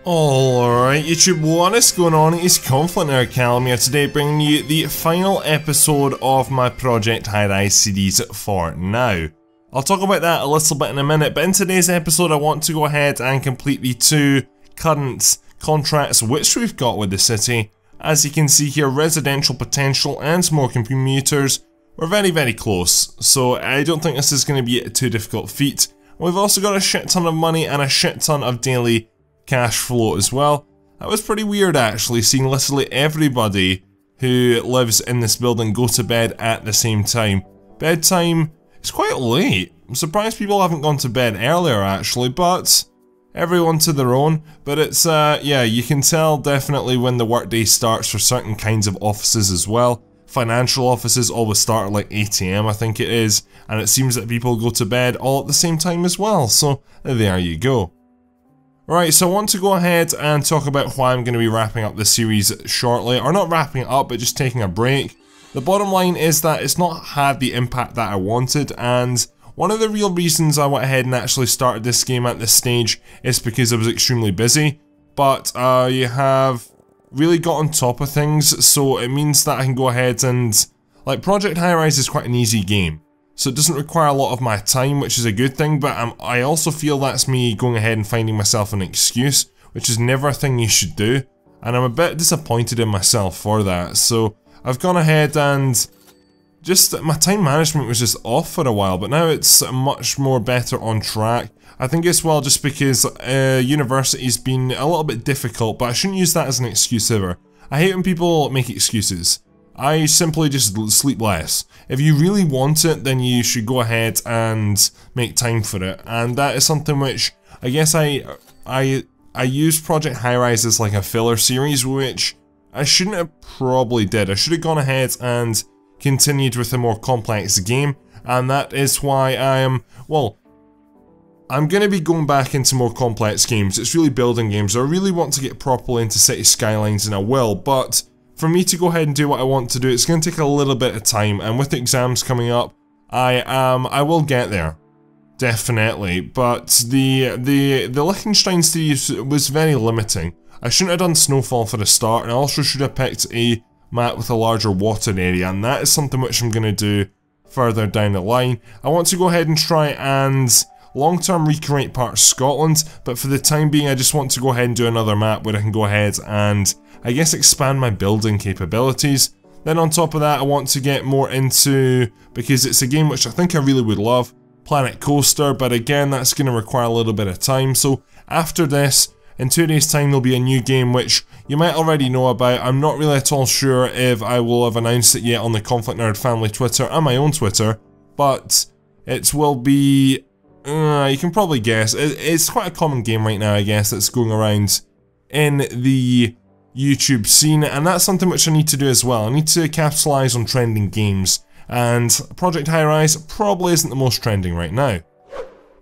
Alright YouTube, what is going on? It's ConflctNerd Family here today, bringing you the final episode of my Project Highrise series for now. I'll talk about that a little bit in a minute, but in today's episode I want to go ahead and complete the two current contracts which we've got with the city. As you can see here, residential potential and more commuters. We're very close, so I don't think this is going to be a too difficult feat. We've also got a shit ton of money and a shit ton of daily cash flow as well. That was pretty weird actually, seeing literally everybody who lives in this building go to bed at the same time. Bedtime is quite late. I'm surprised people haven't gone to bed earlier actually, but everyone to their own. But it's, yeah, you can tell definitely when the workday starts for certain kinds of offices as well. Financial offices always start at like 8 AM I think it is, and it seems that people go to bed all at the same time as well, so there you go. Right, so I want to go ahead and talk about why I'm going to be wrapping up this series shortly, or not wrapping it up, but just taking a break. The bottom line is that it's not had the impact that I wanted, and one of the real reasons I went ahead and actually started this game at this stage is because I was extremely busy, but you have really got on top of things, so it means that I can go ahead and, like, Project Highrise is quite an easy game. So it doesn't require a lot of my time, which is a good thing, but I also feel that's me going ahead and finding myself an excuse, which is never a thing you should do, and I'm a bit disappointed in myself for that. So I've gone ahead and just, my time management was just off for a while, but now it's much more better on track. I think as well just because university's been a little bit difficult, but I shouldn't use that as an excuse ever. I hate when people make excuses. I simply just sleep less. If you really want it, then you should go ahead and make time for it. And that is something which, I guess I used Project Highrise as like a filler series, which I shouldn't have probably did. I should have gone ahead and continued with a more complex game. And that is why I am, well, I'm going to be going back into more complex games. It's really building games. I really want to get properly into City Skylines and I will, but for me to go ahead and do what I want to do, it's going to take a little bit of time, and with exams coming up, I will get there, definitely. But the Liechtenstein series was very limiting. I shouldn't have done Snowfall for the start, and I also should have picked a map with a larger water area, and that is something which I'm going to do further down the line. I want to go ahead and try and long-term recreate part of Scotland, but for the time being I just want to go ahead and do another map where I can go ahead and, I guess, expand my building capabilities. Then on top of that I want to get more into, because it's a game which I think I really would love, Planet Coaster, but again that's going to require a little bit of time. So after this, in 2 days time there'll be a new game which you might already know about. I'm not really at all sure if I will have announced it yet on the ConflctNerd Family Twitter and my own Twitter, but it will be, you can probably guess. It's quite a common game right now, I guess, that's going around in the YouTube scene, and that's something which I need to do as well. I need to capitalise on trending games, and Project Highrise probably isn't the most trending right now.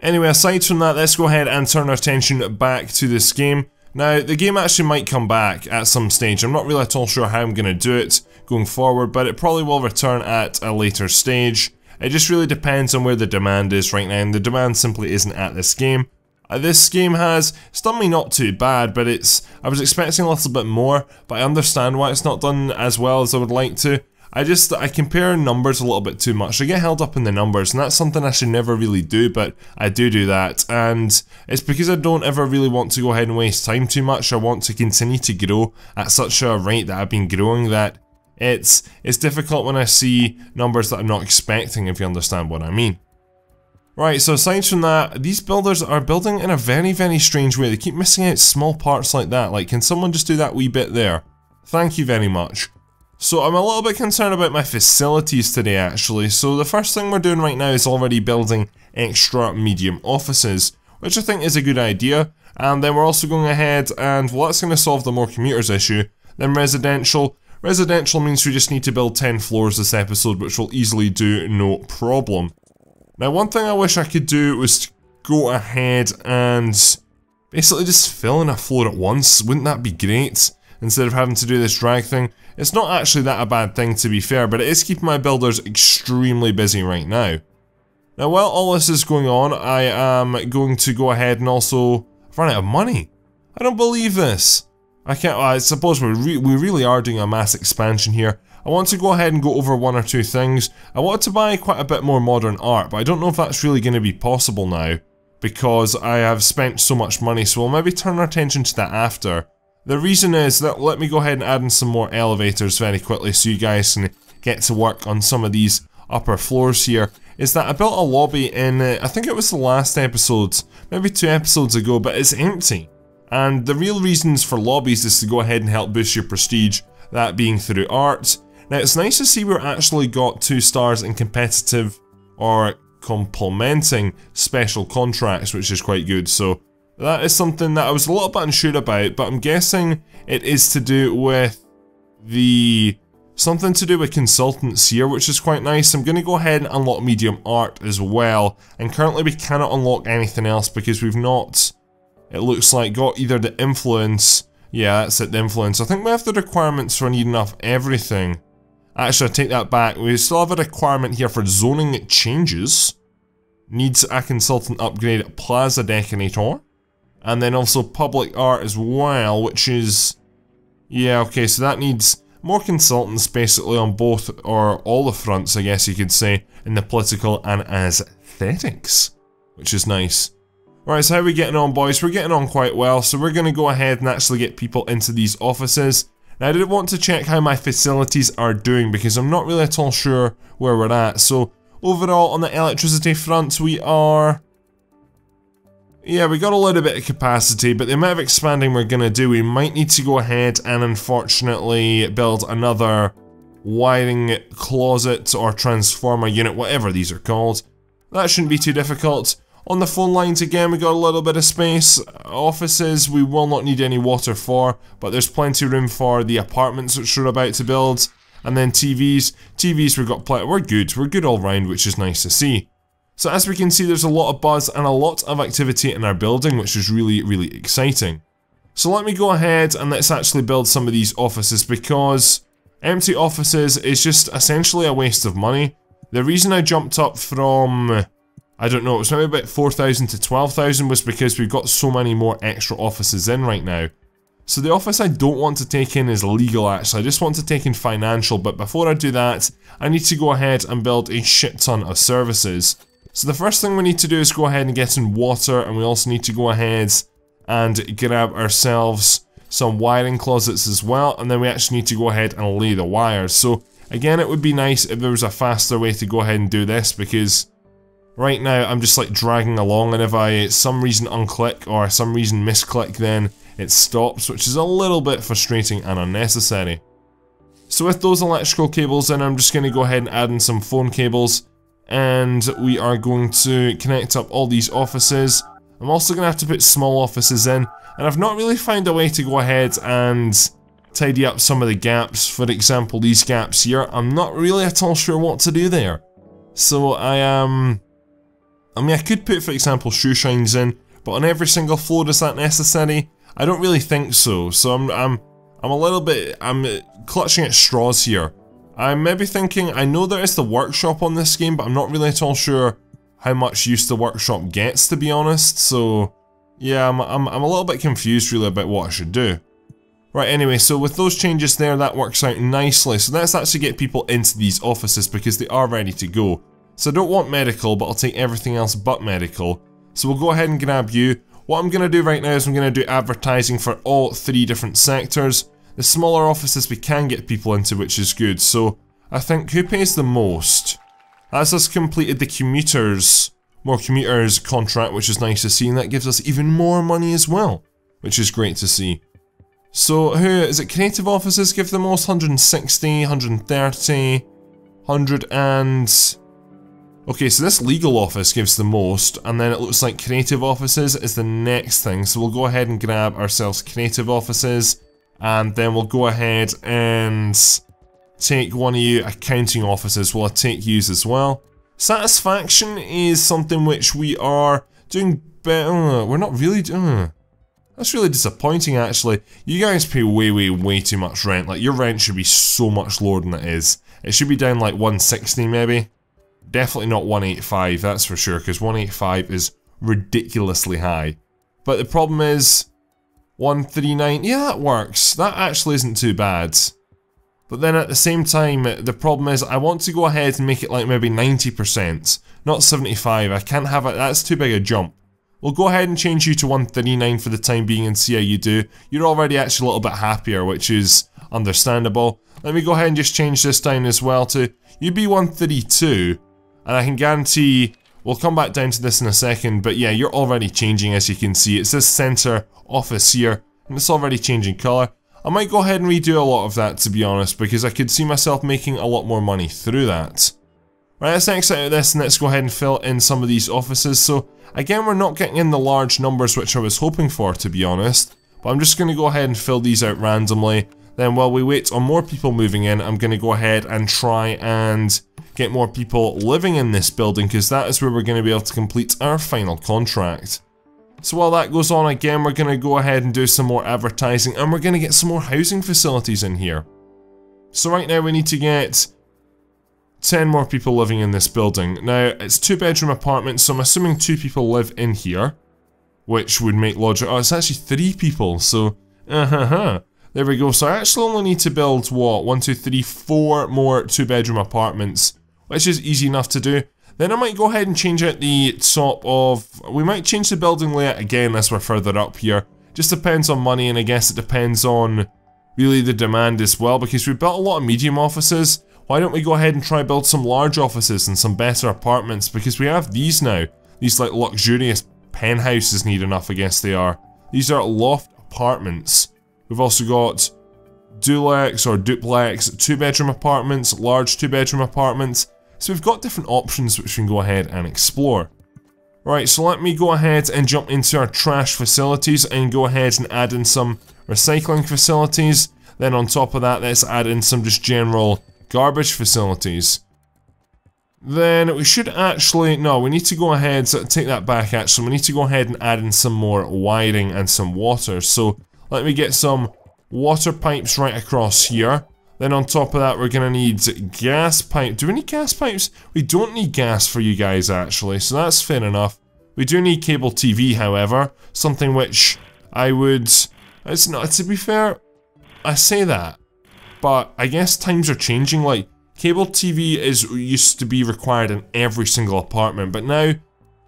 Anyway, aside from that, let's go ahead and turn our attention back to this game. Now, the game actually might come back at some stage. I'm not really at all sure how I'm going to do it going forward, but it probably will return at a later stage. It just really depends on where the demand is right now, and the demand simply isn't at this game. This game it's done me not too bad, but I was expecting a little bit more, but I understand why it's not done as well as I would like to. I compare numbers a little bit too much. I get held up in the numbers, and that's something I should never really do, but I do that, and it's because I don't ever really want to go ahead and waste time too much. I want to continue to grow at such a rate that I've been growing that it's difficult when I see numbers that I'm not expecting, if you understand what I mean. Right, so aside from that, these builders are building in a very strange way. They keep missing out small parts like that. Like, can someone just do that wee bit there? Thank you very much. So I'm a little bit concerned about my facilities today actually. So the first thing we're doing right now is already building extra medium offices, which I think is a good idea. And then we're also going ahead and, well, that's going to solve the more commuters issue. Then residential. Residential means we just need to build 10 floors this episode, which we'll easily do no problem. Now, one thing I wish I could do was to go ahead and basically just fill in a floor at once. Wouldn't that be great? Instead of having to do this drag thing. It's not actually that a bad thing, to be fair, but it is keeping my builders extremely busy right now. Now, while all this is going on, I am going to go ahead and also run out of money. I don't believe this. I suppose we really are doing a mass expansion here. I want to go ahead and go over one or two things. I want to buy quite a bit more modern art, but I don't know if that's really going to be possible now, because I have spent so much money, so we'll maybe turn our attention to that after. The reason is that, let me go ahead and add in some more elevators very quickly so you guys can get to work on some of these upper floors here, is that I built a lobby in, I think it was the last episode, maybe 2 episodes ago, but it's empty. And the real reasons for lobbies is to go ahead and help boost your prestige, that being through art. Now it's nice to see we've actually got 2 stars in competitive or complementing special contracts, which is quite good. So that is something that I was a little bit unsure about, but I'm guessing it is to do with something to do with consultants here, which is quite nice. I'm going to go ahead and unlock medium art as well, and currently we cannot unlock anything else because we've not, it looks like, got either the influence, yeah that's it, the influence. I think we have the requirements for need enough everything. Actually, I take that back, we still have a requirement here for zoning changes, needs a consultant upgrade plaza decorator, and then also public art as well, which is, yeah okay, so that needs more consultants basically on both, or all the fronts I guess you could say, in the political and aesthetics, which is nice. Right, so how are we getting on, boys? We're getting on quite well, so we're going to go ahead and actually get people into these offices. Now I did want to check how my facilities are doing because I'm not really at all sure where we're at. So overall on the electricity front we are, yeah, we got a little bit of capacity, but the amount of expanding we're going to do, we might need to go ahead and unfortunately build another wiring closet or transformer unit, whatever these are called. That shouldn't be too difficult. On the phone lines again, we got a little bit of space. Offices, we will not need any water for, but there's plenty of room for the apartments which we're about to build. And then TVs we've got plenty. We're good all round, which is nice to see. So as we can see, there's a lot of buzz and a lot of activity in our building, which is really, really exciting. So let me go ahead and let's actually build some of these offices, because empty offices is just essentially a waste of money. The reason I jumped up from, I don't know, it was maybe about 4,000 to 12,000 was because we've got so many more extra offices in right now. So the office I don't want to take in is legal actually, I just want to take in financial, but before I do that, I need to go ahead and build a shit ton of services. So the first thing we need to do is go ahead and get in water, and we also need to go ahead and grab ourselves some wiring closets as well, and then we actually need to go ahead and lay the wires. So again, it would be nice if there was a faster way to go ahead and do this, because right now I'm just like dragging along, and if I some reason unclick or some reason misclick, then it stops, which is a little bit frustrating and unnecessary. So with those electrical cables in, I'm just going to go ahead and add in some phone cables, and we are going to connect up all these offices. I'm also going to have to put small offices in, and I've not really found a way to go ahead and tidy up some of the gaps. For example, these gaps here, I'm not really at all sure what to do there. So I mean I could put, for example, shoe shines in, but on every single floor is that necessary? I don't really think so. So I'm a little bit, I'm clutching at straws here. I'm maybe thinking, I know there is the workshop on this game, but I'm not really at all sure how much use the workshop gets, to be honest. So yeah, I'm a little bit confused really about what I should do. Right, anyway, so with those changes there, that works out nicely. So let's actually get people into these offices because they are ready to go. So I don't want medical, but I'll take everything else but medical. So we'll go ahead and grab you. What I'm going to do right now is I'm going to do advertising for all 3 different sectors. The smaller offices we can get people into, which is good. So I think, who pays the most? That's us completed the more commuters contract, which is nice to see, and that gives us even more money as well, which is great to see. So who, is it creative offices give the most? 160, 130, 100 and... Okay, so this legal office gives the most, and then it looks like creative offices is the next thing. So we'll go ahead and grab ourselves creative offices, and then we'll go ahead and take one of you accounting offices. We'll take yous as well. Satisfaction is something which we are doing better. We're not really doing... That's really disappointing actually. You guys pay way too much rent. Like, your rent should be so much lower than it is. It should be down like 160 maybe. Definitely not 185, that's for sure, because 185 is ridiculously high. But the problem is, 139, yeah, that works. That actually isn't too bad. But then at the same time, the problem is I want to go ahead and make it like maybe 90%, not 75. I can't have it, that's too big a jump. We'll go ahead and change you to 139 for the time being and see how you do. You're already actually a little bit happier, which is understandable. Let me go ahead and just change this down as well to you be 132, and I can guarantee we'll come back down to this in a second, but yeah, you're already changing as you can see. It says center office here, and it's already changing colour. I might go ahead and redo a lot of that, to be honest, because I could see myself making a lot more money through that. Right, let's exit out of this and let's go ahead and fill in some of these offices. So again, we're not getting in the large numbers which I was hoping for, to be honest, but I'm just going to go ahead and fill these out randomly. Then while we wait on more people moving in, I'm going to go ahead and try and get more people living in this building, because that is where we're going to be able to complete our final contract. So while that goes on, again, we're going to go ahead and do some more advertising, and we're going to get some more housing facilities in here. So right now we need to get 10 more people living in this building. Now, it's 2-bedroom apartments, so I'm assuming 2 people live in here, which would make logic. Oh, it's actually 3 people, so there we go. So I actually only need to build, what, 1, 2, 3, 4 more 2-bedroom apartments, which is easy enough to do. Then I might go ahead and change out the top of... We might change the building layout again as we're further up here. Just depends on money, and I guess it depends on really the demand as well, because we've built a lot of medium offices. Why don't we go ahead and try build some large offices and some better apartments, because we have these now. These like luxurious penthouses near enough, I guess they are. These are loft apartments. We've also got duplex or duplex 2-bedroom apartments, large 2-bedroom apartments. So we've got different options which we can go ahead and explore. Right, so let me go ahead and jump into our trash facilities and go ahead and add in some recycling facilities. Then on top of that, let's add in some just general garbage facilities. Then we should actually, no, we need to go ahead, so take that back actually, we need to go ahead and add in some more wiring and some water. So let me get some water pipes right across here. Then on top of that, we're going to need gas pipe. Do we need gas pipes? We don't need gas for you guys, actually, so that's fair enough. We do need cable TV, however, something which I would... It's not, to be fair, I say that, but I guess times are changing. Like, cable TV used to be required in every single apartment, but now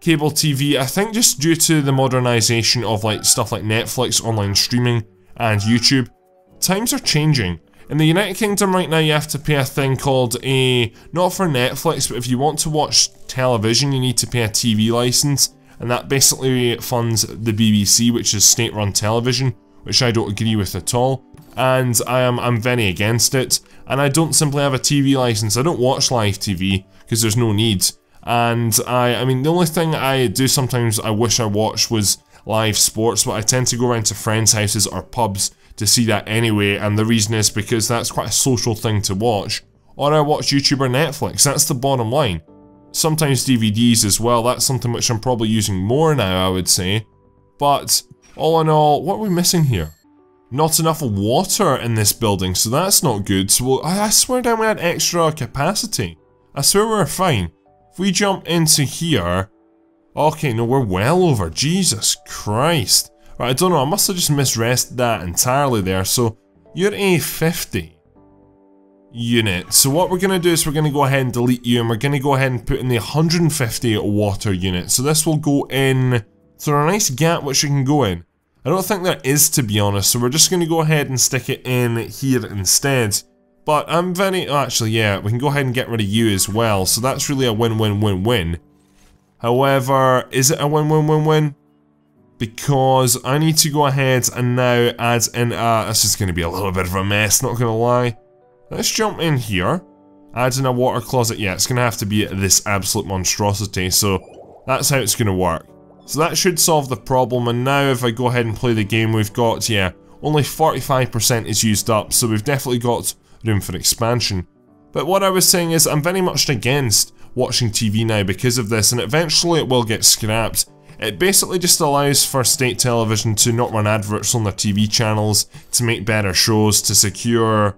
cable TV, I think just due to the modernization of like stuff like Netflix, online streaming, and YouTube, times are changing. In the United Kingdom right now, you have to pay a thing called a, not for Netflix, but if you want to watch television, you need to pay a TV license, and that basically funds the BBC, which is state-run television, which I don't agree with at all, and I'm very against it. And I don't simply have a TV license. I don't watch live TV because there's no need. And I mean, the only thing I do sometimes I wish I watched was live sports, but I tend to go around to friends' houses or pubs to see that anyway, and the reason is because that's quite a social thing to watch. Or I watch YouTube or Netflix, that's the bottom line. Sometimes DVDs as well, that's something which I'm probably using more now, I would say. But, all in all, what are we missing here? Not enough water in this building, so that's not good. So I swear down we had extra capacity. I swear we're fine. If we jump into here... Okay, no, we're well over. Jesus Christ. Right, I don't know, I must have just misread that entirely there. So, you're a 50 unit. So what we're going to do is we're going to go ahead and delete you, and we're going to go ahead and put in the 150 water unit. So this will go in... So a nice gap which you can go in. I don't think there is, to be honest, so we're just going to go ahead and stick it in here instead. But I'm very... Oh, actually, yeah, we can go ahead and get rid of you as well, so that's really a win-win-win-win. However, is it a win-win-win-win? Because I need to go ahead and now add in... this is going to be a little bit of a mess, not going to lie. Let's jump in here. Add in a water closet. Yeah, it's going to have to be this absolute monstrosity, so that's how it's going to work. So that should solve the problem, and now if I go ahead and play the game, we've got, yeah, only 45% is used up, so we've definitely got room for expansion. But what I was saying is, I'm very much against watching TV now because of this, and eventually it will get scrapped. It basically just allows for state television to not run adverts on their TV channels, to make better shows, to secure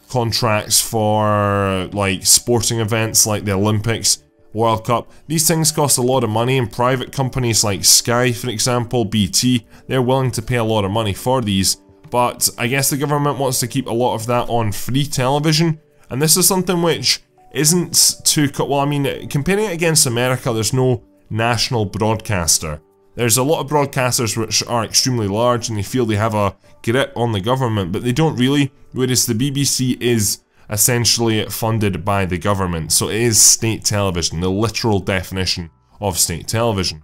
contracts for, like, sporting events like the Olympics. World Cup. These things cost a lot of money, and private companies like Sky, for example, BT, they're willing to pay a lot of money for these. But I guess the government wants to keep a lot of that on free television, and this is something which isn't too... well, I mean, comparing it against America, there's no national broadcaster. There's a lot of broadcasters which are extremely large and they feel they have a grip on the government, but they don't really, whereas the BBC is essentially funded by the government, so it is state television, the literal definition of state television.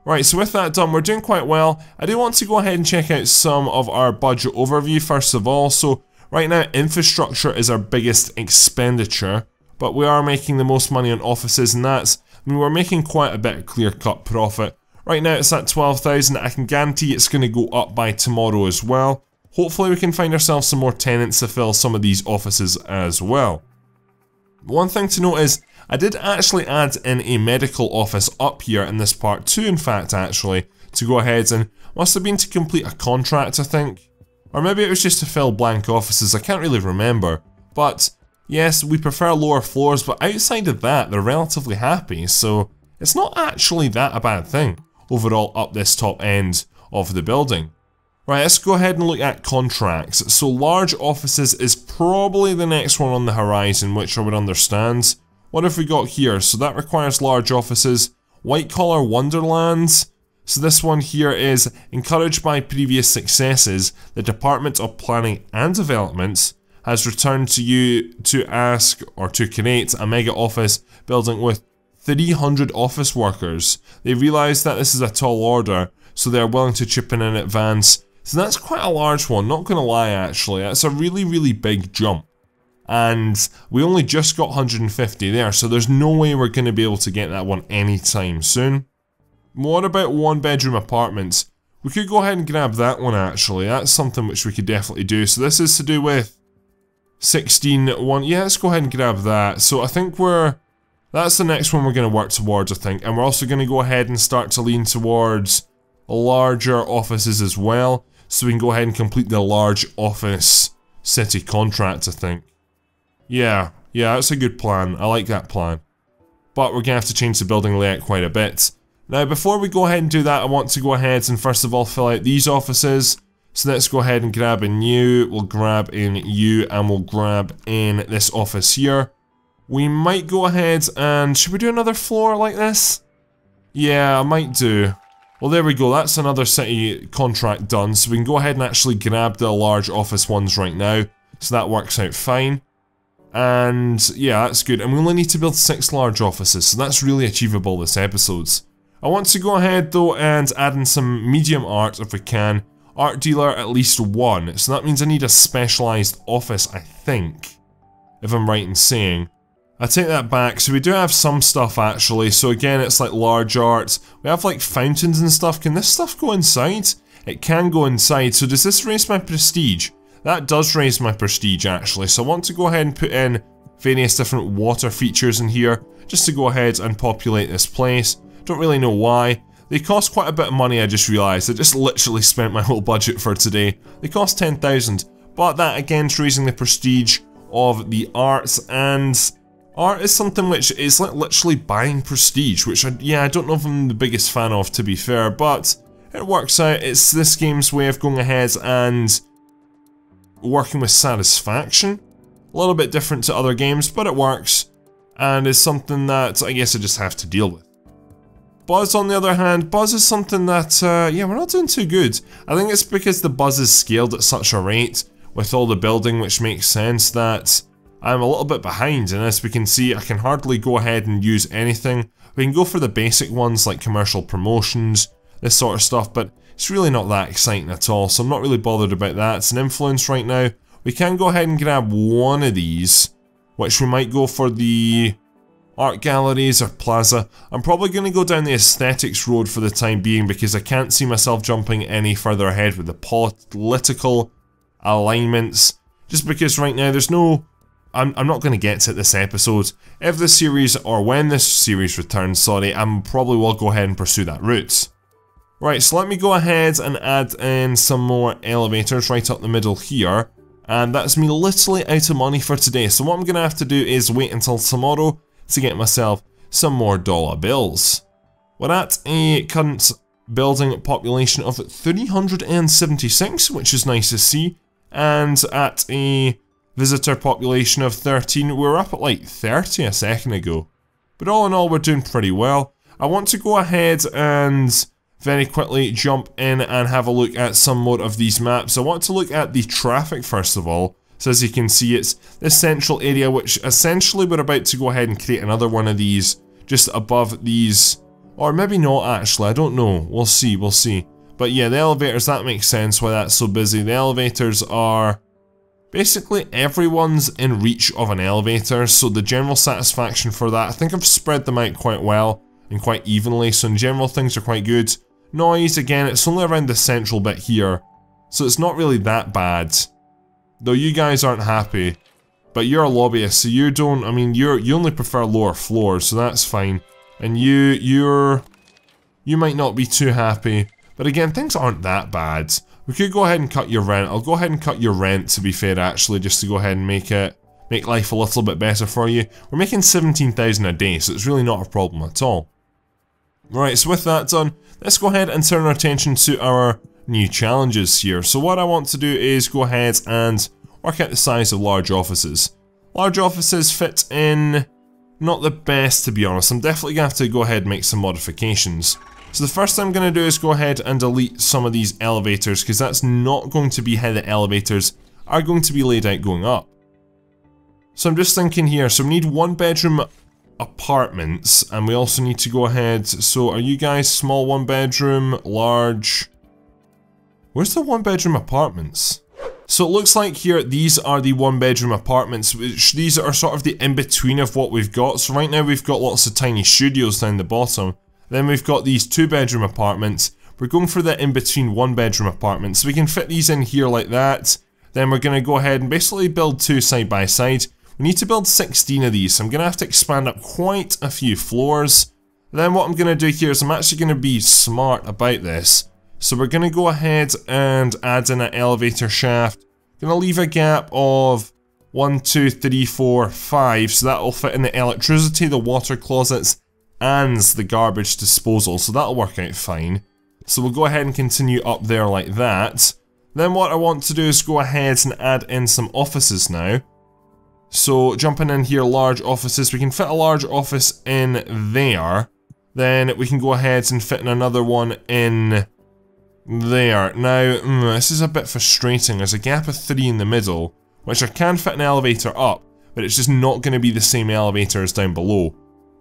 Right, so with that done, we're doing quite well. I do want to go ahead and check out some of our budget overview first of all. So right now, infrastructure is our biggest expenditure, but we are making the most money on offices, and that's, I mean, we're making quite a bit of clear-cut profit. Right now it's at 12,000, I can guarantee it's going to go up by tomorrow as well. Hopefully we can find ourselves some more tenants to fill some of these offices as well. One thing to note is, I did actually add in a medical office up here in this part too, in fact, actually, to go ahead and, must have been to complete a contract, I think. Or maybe it was just to fill blank offices, I can't really remember. But, yes, we prefer lower floors, but outside of that, they're relatively happy, so it's not actually that a bad thing overall up this top end of the building. Right, let's go ahead and look at contracts. So large offices is probably the next one on the horizon, which I would understand. What have we got here? So that requires large offices. White collar wonderlands. So this one here is, encouraged by previous successes, the Department of Planning and Development has returned to you to ask, or to create, a mega office building with 300 office workers. They realise that this is a tall order, so they are willing to chip in advance. So that's quite a large one, not gonna lie actually. That's a really big jump. And we only just got 150 there, so there's no way we're gonna be able to get that one anytime soon. What about one bedroom apartments? We could go ahead and grab that one actually. That's something which we could definitely do. So this is to do with 16.1. Yeah, let's go ahead and grab that. So I think that's the next one we're going to work towards, I think. And we're also going to go ahead and start to lean towards larger offices as well. So we can go ahead and complete the large office city contract, I think. Yeah, that's a good plan. I like that plan. But we're going to have to change the building layout quite a bit. Now, before we go ahead and do that, I want to go ahead and first of all fill out these offices. So let's go ahead and grab in you, we'll grab in you, and we'll grab in this office here. We might go ahead and... should we do another floor like this? Yeah, I might do. Well, there we go, that's another city contract done, so we can go ahead and actually grab the large office ones right now. So that works out fine. And yeah, that's good. And we only need to build 6 large offices, so that's really achievable this episode. I want to go ahead though and add in some medium art if we can. Art dealer at least 1, so that means I need a specialised office, I think. If I'm right in saying. I take that back, so we do have some stuff actually, so again it's like large art. We have like fountains and stuff. Can this stuff go inside? It can go inside, so does this raise my prestige? That does raise my prestige actually, so I want to go ahead and put in various different water features in here, just to go ahead and populate this place. Don't really know why. They cost quite a bit of money, I just realised. I just literally spent my whole budget for today. They cost 10,000, but that again is raising the prestige of the arts, and art is something which is like literally buying prestige, which I don't know if I'm the biggest fan of, to be fair, but it works out. It's this game's way of going ahead and working with satisfaction. A little bit different to other games, but it works, and is something that I guess I just have to deal with. Buzz, on the other hand, Buzz is something that, yeah, we're not doing too good. I think it's because the Buzz is scaled at such a rate with all the building, which makes sense that I'm a little bit behind, and as we can see, I can hardly go ahead and use anything. We can go for the basic ones like commercial promotions, this sort of stuff, but it's really not that exciting at all, so I'm not really bothered about that. It's an influence right now. We can go ahead and grab one of these, which we might go for the art galleries or plaza. I'm probably going to go down the aesthetics road for the time being because I can't see myself jumping any further ahead with the political alignments, just because right now there's no... I'm not going to get to it this episode. If this series, or when this series returns, sorry, I probably will go ahead and pursue that route. Right, so let me go ahead and add in some more elevators right up the middle here, and that's me literally out of money for today, so what I'm going to have to do is wait until tomorrow to get myself some more dollar bills. We're at a current building population of 376, which is nice to see, and at a visitor population of 13. We were up at like 30 a second ago. But all in all, we're doing pretty well. I want to go ahead and very quickly jump in and have a look at some more of these maps. I want to look at the traffic first of all. So as you can see, it's this central area, which essentially we're about to go ahead and create another one of these just above these. Or maybe not actually, I don't know. We'll see, we'll see. But yeah, the elevators, that makes sense why that's so busy. The elevators are... basically everyone's in reach of an elevator, so the general satisfaction for that, I think I've spread them out quite well and quite evenly, so in general things are quite good. Noise, again, it's only around the central bit here, so it's not really that bad. Though you guys aren't happy, but you're a lobbyist, so you don't, I mean, you only prefer lower floors, so that's fine. And you might not be too happy, but again, things aren't that bad. We could go ahead and cut your rent. I'll go ahead and cut your rent, to be fair, actually, just to go ahead and make life a little bit better for you. We're making 17,000 a day, so it's really not a problem at all. Right, so with that done, let's go ahead and turn our attention to our new challenges here. So what I want to do is go ahead and work out the size of large offices. Large offices fit in not the best, to be honest. I'm definitely going to have to go ahead and make some modifications. So the first thing I'm going to do is go ahead and delete some of these elevators, because that's not going to be how the elevators are going to be laid out going up. So I'm just thinking here, so we need 1-bedroom apartments, and we also need to go ahead, so are you guys small 1-bedroom, large? Where's the 1-bedroom apartments? So it looks like here, these are the 1-bedroom apartments, which these are sort of the in-between of what we've got. So right now we've got lots of tiny studios down the bottom. Then we've got these 2-bedroom apartments. We're going for the in-between 1-bedroom apartments. So we can fit these in here like that. Then we're going to go ahead and basically build 2 side by side. We need to build 16 of these, so I'm going to have to expand up quite a few floors. Then what I'm going to do here is I'm actually going to be smart about this. So we're going to go ahead and add in an elevator shaft. Going to leave a gap of 1, 2, 3, 4, 5, so that will fit in the electricity, the water closets, and the garbage disposal, so that'll work out fine. So we'll go ahead and continue up there like that. Then what I want to do is go ahead and add in some offices now. So jumping in here, large offices, we can fit a large office in there. Then we can go ahead and fit in another one in there. Now, this is a bit frustrating. There's a gap of 3 in the middle, which I can fit an elevator up, but it's just not going to be the same elevator as down below.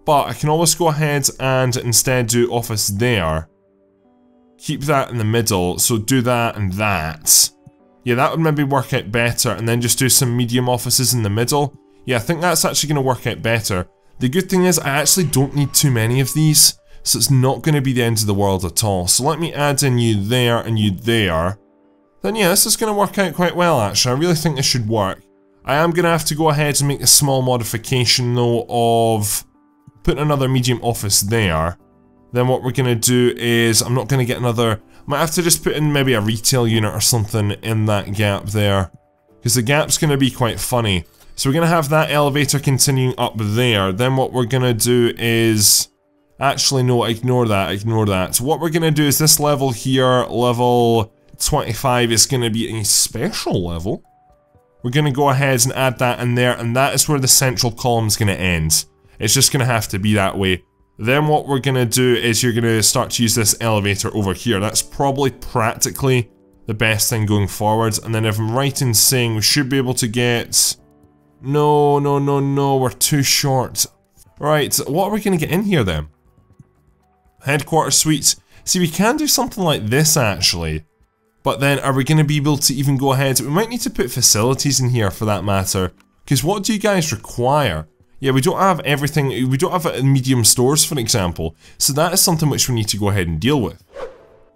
But I can always go ahead and instead do office there. Keep that in the middle, so do that and that. Yeah, that would maybe work out better, and then just do some medium offices in the middle. Yeah, I think that's actually going to work out better. The good thing is I actually don't need too many of these, so it's not going to be the end of the world at all. So let me add in you there and you there. Then yeah, this is going to work out quite well actually. I really think this should work. I am going to have to go ahead and make a small modification though of putting another medium office there. Then what we're going to do is, I'm not going to get another, might have to just put in maybe a retail unit or something in that gap there. Because the gap's going to be quite funny. So we're going to have that elevator continuing up there. Then what we're going to do is, actually no, ignore that, ignore that. So what we're going to do is this level here, level 25 is going to be a special level. We're going to go ahead and add that in there, and that is where the central column's going to end. It's just going to have to be that way. Then what we're going to do is you're going to start to use this elevator over here. That's probably practically the best thing going forward. And then if I'm right in saying we should be able to get... No, no, no, no, we're too short. Right, what are we going to get in here then? Headquarters suites. See, we can do something like this actually. But then are we going to be able to even go ahead? We might need to put facilities in here for that matter. Because what do you guys require? Yeah, we don't have everything, we don't have medium stores for example, so that is something which we need to go ahead and deal with.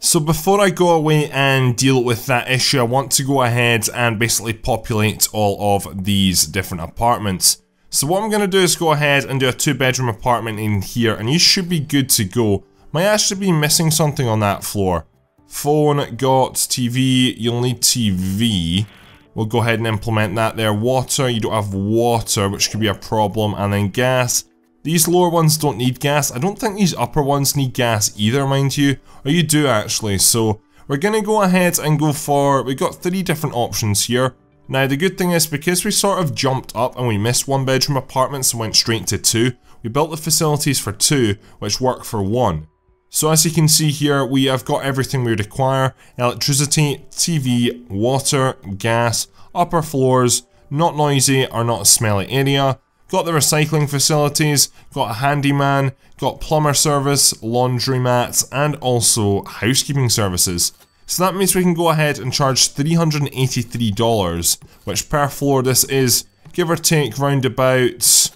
So before I go away and deal with that issue, I want to go ahead and basically populate all of these different apartments. So what I'm going to do is go ahead and do a 2-bedroom apartment in here, and you should be good to go. Might actually be missing something on that floor. Phone, got TV, you'll need TV. We'll go ahead and implement that there. Water, you don't have water, which could be a problem. And then gas, These lower ones don't need gas. I don't think these upper ones need gas either, mind you. Or you do actually, so we're going to go ahead and go for, we've got 3 different options here. Now the good thing is, because we sort of jumped up and we missed 1-bedroom apartments and went straight to 2, we built the facilities for 2, which work for 1. So as you can see here, we have got everything we require: electricity, TV, water, gas, upper floors, not noisy or not smelly area, got the recycling facilities, got a handyman, got plumber service, laundromats, and also housekeeping services. So that means we can go ahead and charge $383, which per floor this is, give or take, round about,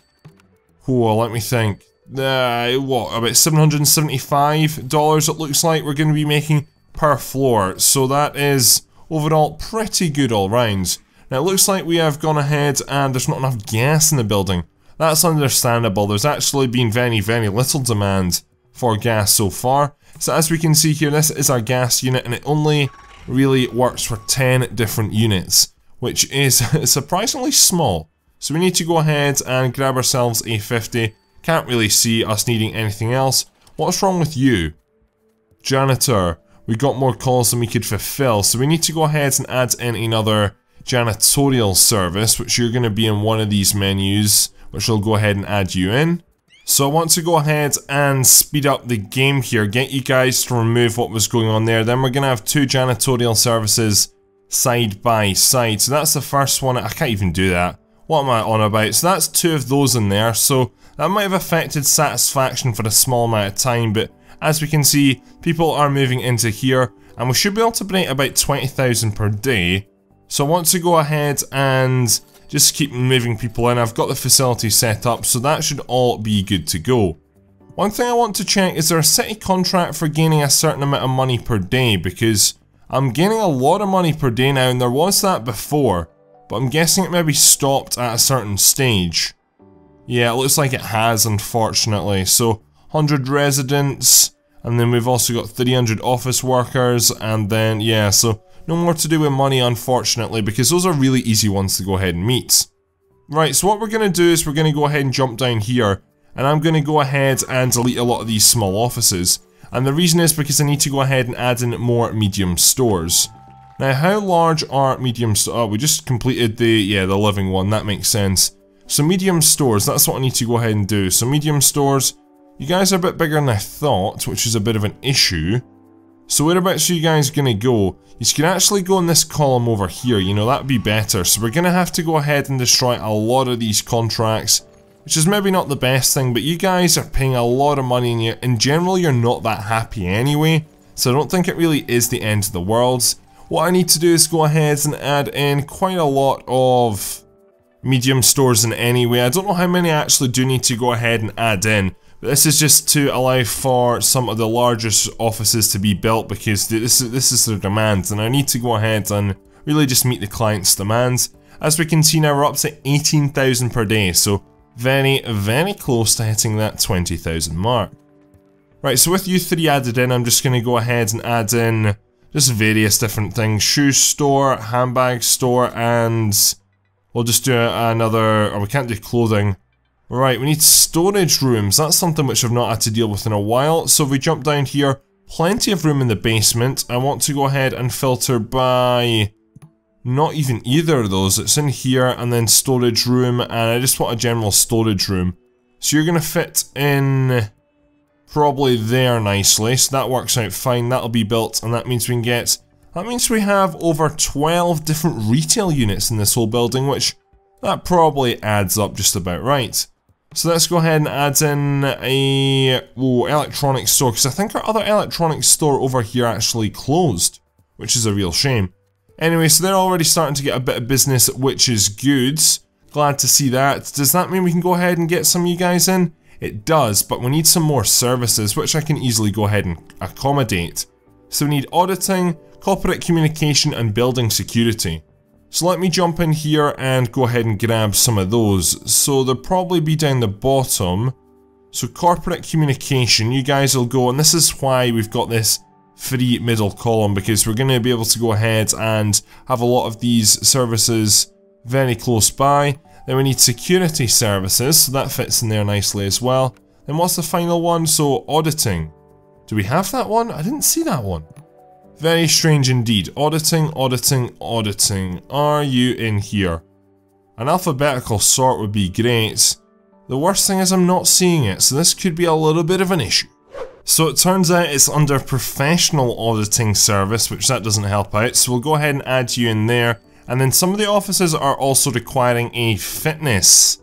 oh, let me think, what, about $775 it looks like we're going to be making per floor. So that is overall pretty good all round. Now it looks like we have gone ahead and there's not enough gas in the building. That's understandable. There's actually been very little demand for gas so far. So as we can see here, this is our gas unit and it only really works for 10 different units, which is surprisingly small. So we need to go ahead and grab ourselves a 50. Can't really see us needing anything else. What's wrong with you? Janitor. We got more calls than we could fulfill, so we need to go ahead and add in another janitorial service, which you're going to be in one of these menus, which will go ahead and add you in. So I want to go ahead and speed up the game here, get you guys to remove what was going on there. Then we're going to have 2 janitorial services side by side. So that's the first one. I can't even do that. What am I on about? So that's 2 of those in there. So that might have affected satisfaction for a small amount of time, but as we can see, people are moving into here, and we should be able to break about 20,000 per day. So I want to go ahead and just keep moving people in. I've got the facility set up, so that should all be good to go. One thing I want to check, is there a city contract for gaining a certain amount of money per day? Because I'm gaining a lot of money per day now, and there was that before, but I'm guessing it maybe stopped at a certain stage. Yeah, it looks like it has, unfortunately. So 100 residents, and then we've also got 300 office workers, and then yeah, so no more to do with money, unfortunately, because those are really easy ones to go ahead and meet. Right, so what we're going to do is we're going to go ahead and jump down here, and I'm going to go ahead and delete a lot of these small offices. And the reason is because I need to go ahead and add in more medium stores. Now, how large are medium stores? Oh, we just completed the living one, that makes sense. So medium stores, that's what I need to go ahead and do. So medium stores, you guys are a bit bigger than I thought, which is a bit of an issue. So whereabouts are you guys going to go? You can actually go in this column over here, you know, that would be better. So we're going to have to go ahead and destroy a lot of these contracts, which is maybe not the best thing, but you guys are paying a lot of money and in general you're not that happy anyway. So I don't think it really is the end of the world. What I need to do is go ahead and add in quite a lot of medium stores in anyway. I don't know how many I actually do need to go ahead and add in. But this is just to allow for some of the largest offices to be built because this is their demands, and I need to go ahead and really just meet the client's demands. As we can see now, we're up to 18,000 per day, so very close to hitting that 20,000 mark. Right, so with you 3 added in, I'm just going to go ahead and add in just various different things. Shoe store, handbag store, and we'll just do another, or we can't do clothing. Right, we need storage rooms. That's something which I've not had to deal with in a while. So if we jump down here, plenty of room in the basement. I want to go ahead and filter by not even either of those. It's in here and then storage room, and I just want a general storage room. So you're going to fit in probably there nicely. So that works out fine. That'll be built, and that means we can get... That means we have over 12 different retail units in this whole building, which that probably adds up just about right. So let's go ahead and add in a electronics store, because I think our other electronics store over here actually closed, which is a real shame. Anyway, so they're already starting to get a bit of business, which is good. Glad to see that. Does that mean we can go ahead and get some of you guys in? It does, but we need some more services, which I can easily go ahead and accommodate. So we need auditing, corporate communication, and building security. So let me jump in here and go ahead and grab some of those. So they'll probably be down the bottom. So corporate communication, you guys will go, and this is why we've got this free middle column, because we're going to be able to go ahead and have a lot of these services very close by. Then we need security services, so that fits in there nicely as well. Then what's the final one? So auditing. Do we have that one? I didn't see that one. Very strange indeed. Auditing, auditing, auditing. Are you in here? An alphabetical sort would be great. The worst thing is I'm not seeing it, so this could be a little bit of an issue. So it turns out it's under professional auditing service, which that doesn't help out, so we'll go ahead and add you in there. And then some of the offices are also requiring a fitness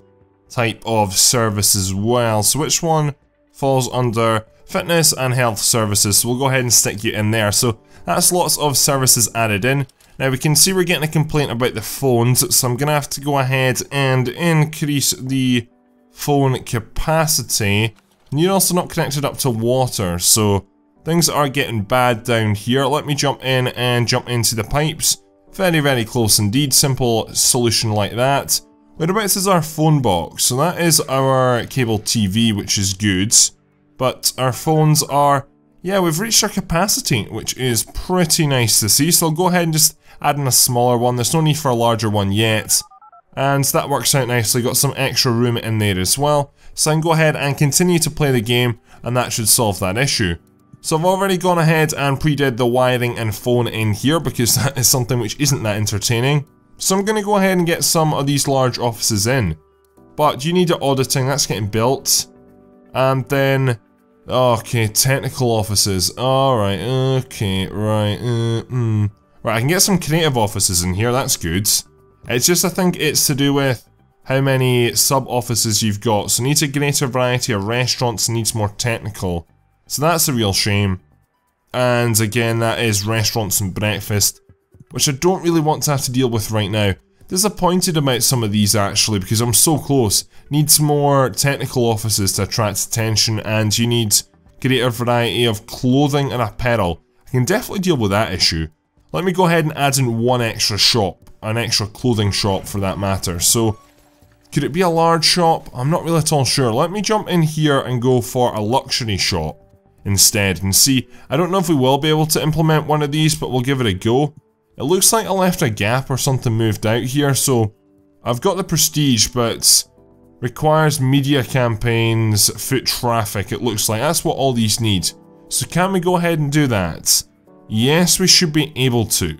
type of service as well. So which one falls under fitness and health services? So we'll go ahead and stick you in there. So that's lots of services added in. Now we can see we're getting a complaint about the phones, so I'm going to have to go ahead and increase the phone capacity. And you're also not connected up to water, so things are getting bad down here. Let me jump in and jump into the pipes. Very, very close indeed. Simple solution like that. Whereabouts is our phone box? So that is our cable TV, which is good. But our phones are... yeah, we've reached our capacity, which is pretty nice to see. So I'll go ahead and just add in a smaller one. There's no need for a larger one yet. And that works out nicely. Got some extra room in there as well. So I can go ahead and continue to play the game, and that should solve that issue. So I've already gone ahead and pre-did the wiring and phone in here, because that is something which isn't that entertaining. So I'm going to go ahead and get some of these large offices in. But you need auditing, that's getting built. And then... okay, technical offices. Alright, okay, right, Right, I can get some creative offices in here, that's good. It's just, I think it's to do with how many sub-offices you've got. So it needs a greater variety of restaurants, needs more technical. So that's a real shame. And again, that is restaurants and breakfast, which I don't really want to have to deal with right now. Disappointed about some of these actually, because I'm so close. Needs more technical offices to attract attention, and you need greater variety of clothing and apparel. I can definitely deal with that issue. Let me go ahead and add in one extra shop, an extra clothing shop for that matter. So, could it be a large shop? I'm not really at all sure. Let me jump in here and go for a luxury shop instead and see. I don't know if we will be able to implement one of these, but we'll give it a go. It looks like I left a gap or something moved out here, so I've got the prestige, but requires media campaigns, foot traffic, it looks like. That's what all these need. So can we go ahead and do that? Yes, we should be able to.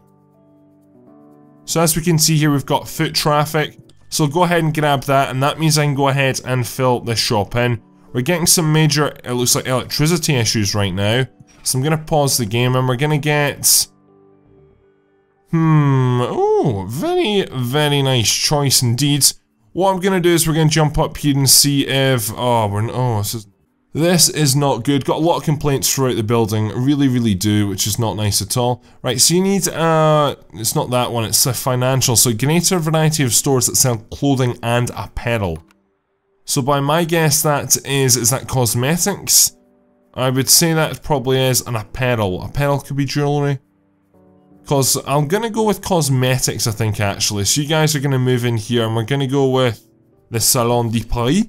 So as we can see here, we've got foot traffic. So go ahead and grab that, and that means I can go ahead and fill this shop in. We're getting some major, it looks like, electricity issues right now. So I'm going to pause the game, and we're going to get... oh, very, very nice choice indeed. What I'm going to do is we're going to jump up here and see if... this is not good. Got a lot of complaints throughout the building. Really, really do, which is not nice at all. Right, so you need, it's not that one, it's a financial. So greater variety of stores that sell clothing and apparel. So by my guess that is that cosmetics? I would say that probably is an apparel. Apparel could be jewellery. Because I'm going to go with cosmetics, I think, actually. So you guys are going to move in here, and we're going to go with the Salon de Paris.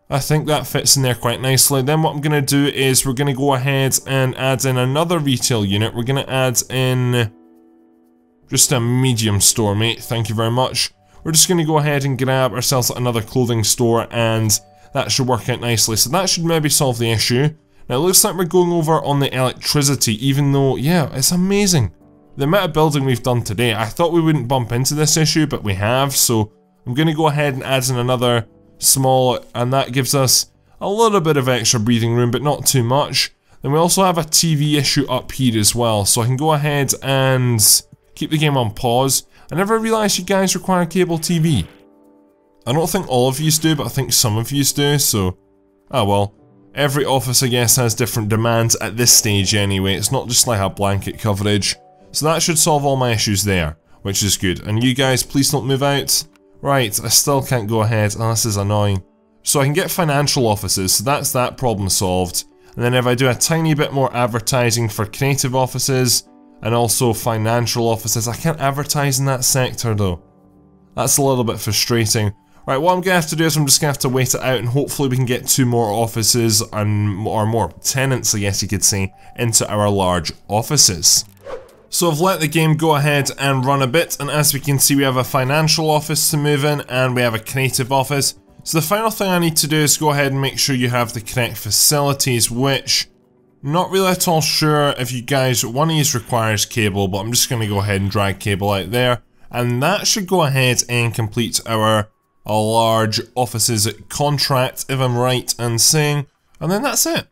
I think that fits in there quite nicely. Then what I'm going to do is we're going to go ahead and add in another retail unit. We're going to add in just a medium store, mate. Thank you very much. We're just going to go ahead and grab ourselves another clothing store, and that should work out nicely. So that should maybe solve the issue. Now it looks like we're going over on the electricity, even though, yeah, it's amazing. The amount of building we've done today, I thought we wouldn't bump into this issue, but we have, so I'm going to go ahead and add in another small, and that gives us a little bit of extra breathing room, but not too much. Then we also have a TV issue up here as well, so I can go ahead and keep the game on pause. I never realised you guys require cable TV. I don't think all of yous do, but I think some of yous do, so... oh well. Every office, I guess, has different demands at this stage anyway. It's not just like a blanket coverage. So that should solve all my issues there, which is good. And you guys, please don't move out. Right, I still can't go ahead. Oh, this is annoying. So I can get financial offices, so that's that problem solved. And then if I do a tiny bit more advertising for creative offices, and also financial offices, I can't advertise in that sector though. That's a little bit frustrating. Right, what I'm going to have to do is I'm just going to have to wait it out, and hopefully we can get 2 more offices, or more tenants, I guess you could say, into our large offices. So I've let the game go ahead and run a bit, and as we can see we have a financial office to move in and we have a creative office. So the final thing I need to do is go ahead and make sure you have the correct facilities, which not really at all sure if you guys, one of these requires cable, but I'm just going to go ahead and drag cable out there. And that should go ahead and complete our large offices contract, if I'm right in saying. And then that's it.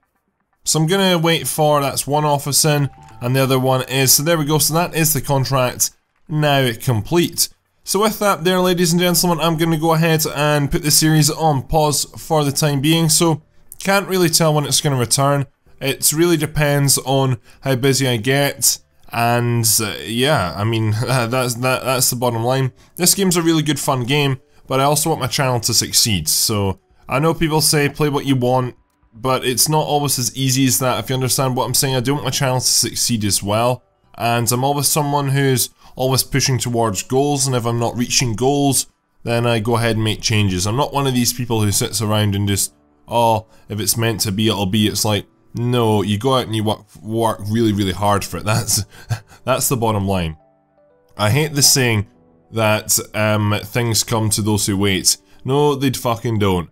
So I'm going to wait for, that's one office in, and the other one is, so there we go, so that is the contract now complete. So with that there, ladies and gentlemen, I'm going to go ahead and put the series on pause for the time being, so can't really tell when it's going to return. It really depends on how busy I get, and yeah, I mean, that's the bottom line. This game's a really good fun game, but I also want my channel to succeed, so I know people say play what you want, but it's not always as easy as that, if you understand what I'm saying. I do want my channel to succeed as well, and I'm always someone who's always pushing towards goals, and if I'm not reaching goals, then I go ahead and make changes. I'm not one of these people who sits around and just, oh, if it's meant to be, it'll be. It's like, no, you go out and you work really, really hard for it. That's the bottom line. I hate the saying that things come to those who wait. No, they fucking don't.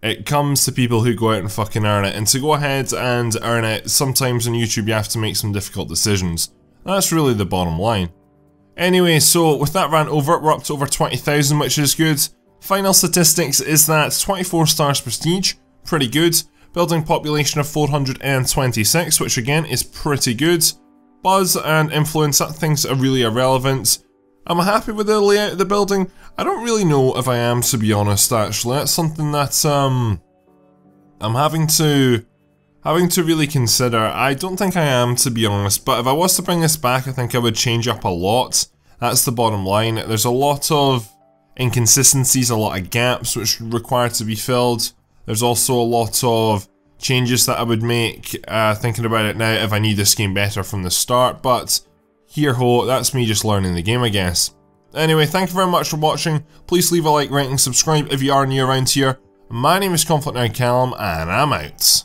It comes to people who go out and fucking earn it. And to go ahead and earn it, sometimes on YouTube you have to make some difficult decisions. That's really the bottom line. Anyway, so with that rant over, we're up to over 20,000, which is good. Final statistics is that 24 stars prestige, pretty good. Building population of 426, which again is pretty good. Buzz and influence, that things are really irrelevant. Am I happy with the layout of the building? I don't really know if I am, to be honest, actually. That's something that I'm having to really consider. I don't think I am, to be honest, but if I was to bring this back, I think I would change up a lot. That's the bottom line. There's a lot of inconsistencies, a lot of gaps which require to be filled. There's also a lot of changes that I would make, thinking about it now, if I knew this game better from the start, but here ho, that's me just learning the game, I guess. Anyway, thank you very much for watching. Please leave a like, rate and subscribe if you are new around here. My name is ConflctNerd Callum, and I'm out.